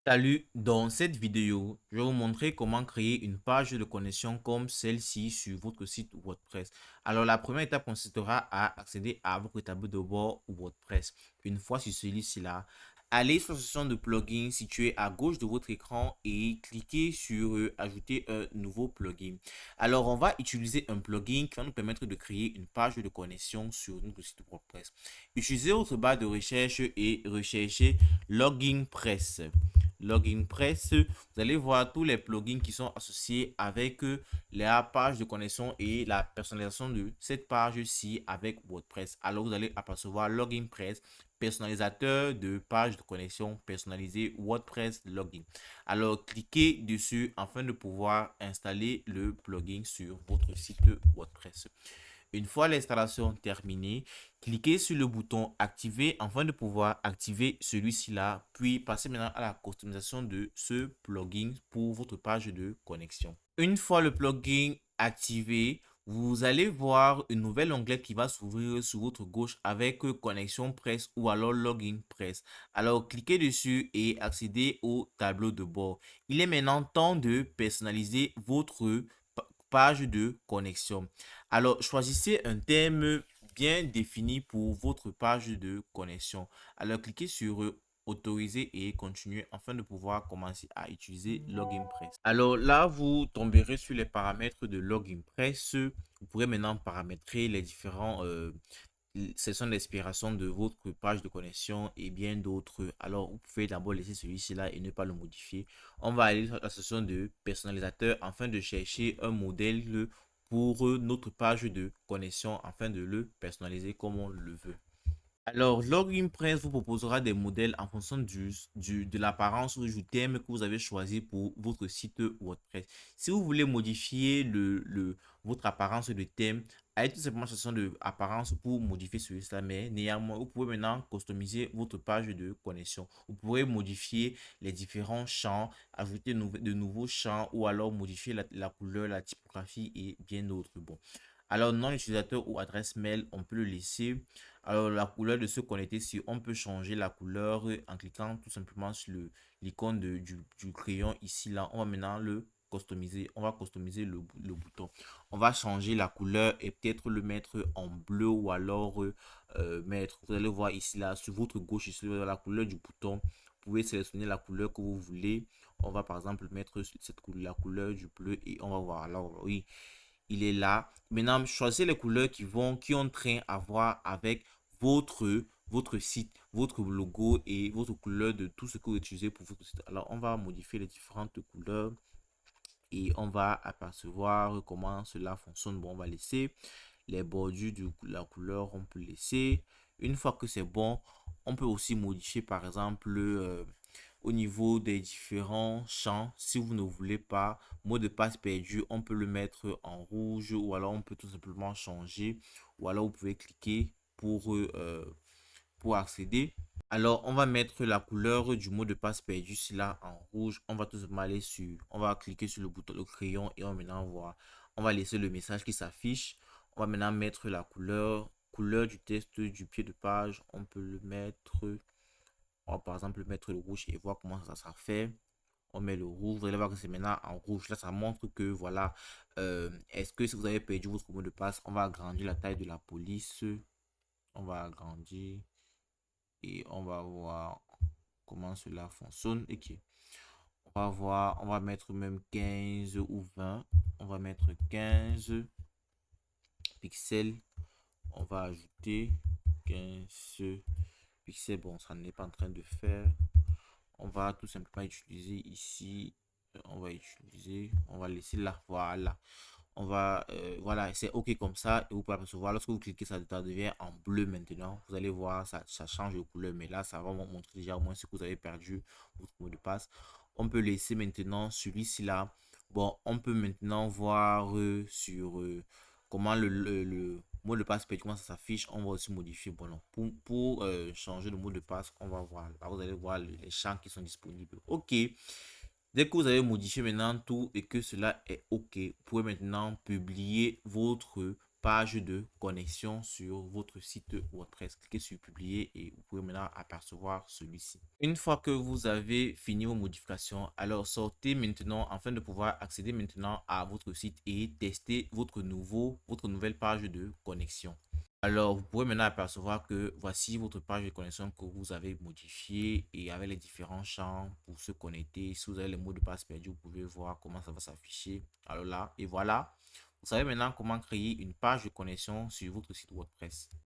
Salut, dans cette vidéo, je vais vous montrer comment créer une page de connexion comme celle-ci sur votre site WordPress. Alors, la première étape consistera à accéder à votre tableau de bord WordPress. Une fois sur celui-ci là, allez sur la section de plugins située à gauche de votre écran et cliquez sur ajouter un nouveau plugin. Alors, on va utiliser un plugin qui va nous permettre de créer une page de connexion sur notre site WordPress. Utilisez votre barre de recherche et recherchez Login Press. Login Press, vous allez voir tous les plugins qui sont associés avec la page de connexion et la personnalisation de cette page-ci avec WordPress. Alors, vous allez apercevoir Login Press, personnalisateur de page de connexion personnalisée WordPress Login. Alors, cliquez dessus afin de pouvoir installer le plugin sur votre site WordPress. Une fois l'installation terminée, cliquez sur le bouton activer afin de pouvoir activer celui-ci là, puis passez maintenant à la customisation de ce plugin pour votre page de connexion. Une fois le plugin activé, vous allez voir un nouvel onglet qui va s'ouvrir sur votre gauche avec connexion presse ou alors login presse. Alors cliquez dessus et accédez au tableau de bord. Il est maintenant temps de personnaliser votre page de connexion. Alors, choisissez un thème bien défini pour votre page de connexion. Alors, cliquez sur autoriser et continuer afin de pouvoir commencer à utiliser Login Press. Alors là, vous tomberez sur les paramètres de Login Press. Vous pourrez maintenant paramétrer les différents sessions d'inspiration de votre page de connexion et bien d'autres. Alors, vous pouvez d'abord laisser celui-ci là et ne pas le modifier. On va aller sur la section de personnalisateur afin de chercher un modèle pour notre page de connexion afin de le personnaliser comme on le veut. Alors, Login Press vous proposera des modèles en fonction de l'apparence ou du thème que vous avez choisi pour votre site WordPress. Si vous voulez modifier votre apparence de thème, allez tout simplement sur la section de apparence pour modifier celui-là. Mais néanmoins, vous pouvez maintenant customiser votre page de connexion. Vous pourrez modifier les différents champs, ajouter de nouveaux champs ou alors modifier la couleur, la typographie et bien d'autres. Bon. Alors, nom utilisateur ou adresse mail, on peut le laisser. Alors, la couleur de se connecter, si on peut changer la couleur en cliquant tout simplement sur l'icône du crayon ici, là, on va maintenant le customiser. On va customiser le bouton. On va changer la couleur et peut-être le mettre en bleu ou alors mettre, vous allez voir ici, là, sur votre gauche, ici, la couleur du bouton. Vous pouvez sélectionner la couleur que vous voulez. On va par exemple mettre cette couleur, la couleur du bleu et on va voir. Alors, oui, il est là. Maintenant, choisissez les couleurs qui ont train à voir avec votre site, votre logo et votre couleur de tout ce que vous utilisez pour votre site. Alors, on va modifier les différentes couleurs et on va apercevoir comment cela fonctionne. Bon, on va laisser les bordures de la couleur, on peut laisser. Une fois que c'est bon, on peut aussi modifier par exemple au niveau des différents champs. Si vous ne voulez pas mot de passe perdu, on peut le mettre en rouge ou alors on peut tout simplement changer ou alors vous pouvez cliquer pour accéder. Alors, on va mettre la couleur du mot de passe perdu ici là en rouge. On va tout simplement aller sur, on va cliquer sur le bouton de crayon et on va maintenant voir, on va laisser le message qui s'affiche. On va maintenant mettre la couleur du texte du pied de page. On peut le mettre, on va par exemple mettre le rouge et voir comment ça sera fait. On met le rouge, vous allez voir que c'est maintenant en rouge. Là, ça montre que voilà, est-ce que si vous avez perdu votre mot de passe, on va agrandir la taille de la police. On va agrandir et on va voir comment cela fonctionne. Ok. On va voir, on va mettre même 15 ou 20. On va mettre 15 pixels. On va ajouter 15 pixels. Bon, ça n'est pas en train de faire. On va tout simplement utiliser ici. On va laisser là. Voilà. Voilà, c'est OK comme ça. Et vous pouvez apercevoir, lorsque vous cliquez, ça devient en bleu maintenant. Vous allez voir, ça change de couleur. Mais là, ça va vous montrer déjà au moins ce que vous avez perdu, votre mot de passe. On peut laisser maintenant celui-ci là. Bon, on peut maintenant voir sur comment le mot de passe perdu, comment ça s'affiche. On va aussi modifier. Bon, non, pour changer le mot de passe, on va voir. Là, vous allez voir les champs qui sont disponibles. OK. Dès que vous avez modifié maintenant tout et que cela est OK, vous pouvez maintenant publier votre page de connexion sur votre site WordPress. Cliquez sur publier et vous pouvez maintenant apercevoir celui-ci. Une fois que vous avez fini vos modifications, alors sortez maintenant afin de pouvoir accéder maintenant à votre site et tester votre nouvelle page de connexion. Alors, vous pouvez maintenant apercevoir que voici votre page de connexion que vous avez modifiée et avec les différents champs pour se connecter. Si vous avez les mots de passe perdus, vous pouvez voir comment ça va s'afficher. Alors là, et voilà, vous savez maintenant comment créer une page de connexion sur votre site WordPress.